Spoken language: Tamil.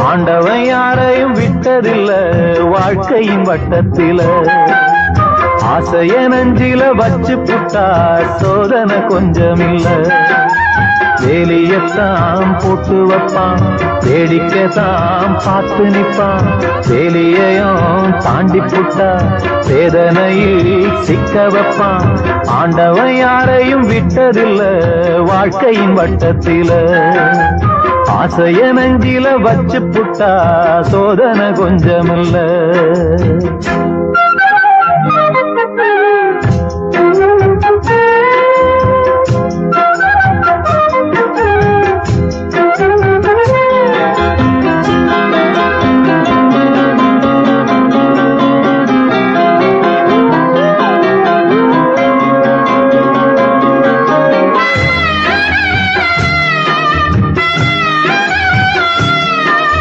ஆண்டவன் யாரையும் விட்டதில்ல வாழ்க்கையின் வட்டத்தில. ஆசைய நஞ்சில வச்சு புட்டா சோதனை கொஞ்சமில்ல. வேலியத்தான் போட்டு வைப்பான், வேடிக்கைத்தான் பார்த்து நிப்பான். வேலியையும் தாண்டி புட்டா வேதனையில் சிக்க வைப்பான். ஆண்டவன் யாரையும் விட்டதில்ல வாழ்க்கையின் வட்டத்தில. ஆசைய நஞ்சில வச்சு புட்டா சோதனை கொஞ்சமில்ல.